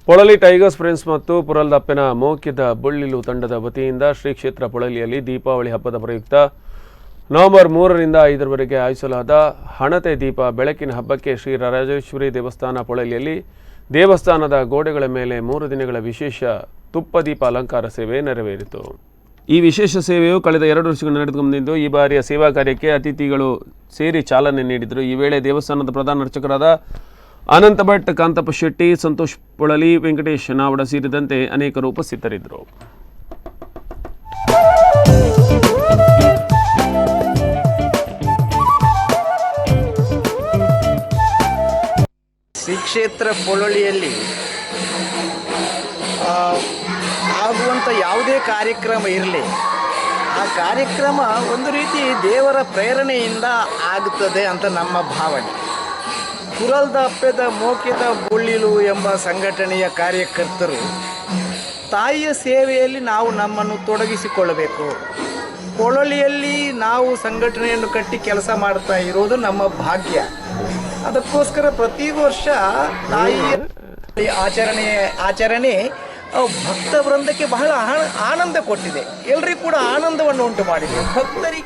Polali tigers friends ಮತ್ತು ಪುರಲ್ದಪ್ಪನ ಮೋಕ್ಯದ ಬುಳ್ಳಿಲು ತಂಡದ ವತಿಯಿಂದ ಶ್ರೀ ಕ್ಷೇತ್ರ ಪೊಳಲಿಯಲ್ಲಿ ದೀಪಾವಳಿ ಹಬ್ಬದ ಪ್ರಯುಕ್ತ ನವೆಂಬರ್ 3ರಿಂದ 5ರವರೆಗೆ ಆಯೋಜಿಸಲಾದ ಹಣತೆ ದೀಪ ಬೆಳಕಿನ ಹಬ್ಬಕ್ಕೆ ಶ್ರೀ ರಾಜರಾಜೇಶ್ವರಿ ದೇವಸ್ಥಾನ ಪೊಳಲಿಯಲ್ಲಿ ದೇವಸ್ಥಾನದ ಗೋಡೆಗಳ ಮೇಲೆ 3 ದಿನಗಳ ವಿಶೇಷ ತುಪ್ಪ ದೀಪ ಅಲಂಕಾರ ಸೇವೆ ನೆರವೇರಿತು. ಈ ವಿಶೇಷ ಸೇವೆಯು ಕಳೆದ 2 ವರ್ಷಗಳಿಂದ ನಡೆದುಕೊಂಡಿದ್ದು ಈ ಬಾರಿಯ ಸೇವಾ ಕಾರ್ಯಕ್ಕೆ ಅತಿಥಿಗಳು ಸೇರಿ ಚಾಲನೆ ನೀಡಿದರು. ಈ ವೇಳೆ ದೇವಸ್ಥಾನದ ಪ್ರಧಾನ ಅರ್ಚಕರಾದ ಅನಂತ ಭಟ್, ಕಾಂತಪ್ಪ ಶೆಟ್ಟಿ, ಸಂತೋಷ್ ಪೊಳಲಿ, ವೆಂಕಟೇಶ್ ನಾವಡ ಸೇರಿದಂತೆ ಅನೇಕರು ಉಪಸ್ಥಿತರಿದ್ದರು. ಶ್ರೀ ಕ್ಷೇತ್ರ ಪೊಳಲಿಯಲ್ಲಿ ಆಗುವಂಥ ಯಾವುದೇ ಕಾರ್ಯಕ್ರಮ ಇರಲಿ, ಆ ಕಾರ್ಯಕ್ರಮ ಒಂದು ರೀತಿ ದೇವರ ಪ್ರೇರಣೆಯಿಂದ ಆಗುತ್ತದೆ ಅಂತ ನಮ್ಮ ಭಾವನೆ. ಪುರಲ್ದಪ್ಪದ ಮೋಕ್ಯದ ಬುಳ್ಳಿಲು ಎಂಬ ಸಂಘಟನೆಯ ಕಾರ್ಯಕರ್ತರು ತಾಯಿಯ ಸೇವೆಯಲ್ಲಿ ನಾವು ನಮ್ಮನ್ನು ತೊಡಗಿಸಿಕೊಳ್ಳಬೇಕು. ಪೊಳಲಿಯಲ್ಲಿ ನಾವು ಸಂಘಟನೆಯನ್ನು ಕಟ್ಟಿ ಕೆಲಸ ಮಾಡ್ತಾ ಇರೋದು ನಮ್ಮ ಭಾಗ್ಯ. ಅದಕ್ಕೋಸ್ಕರ ಪ್ರತಿ ವರ್ಷ ತಾಯಿಯ ಆಚರಣೆ ಭಕ್ತ ವೃಂದಕ್ಕೆ ಬಹಳ ಆನಂದ ಕೊಟ್ಟಿದೆ. ಎಲ್ಲರಿಗೂ ಕೂಡ ಆನಂದವನ್ನು ಉಂಟು ಮಾಡಿದೆ. ಭಕ್ತರಿಗೆ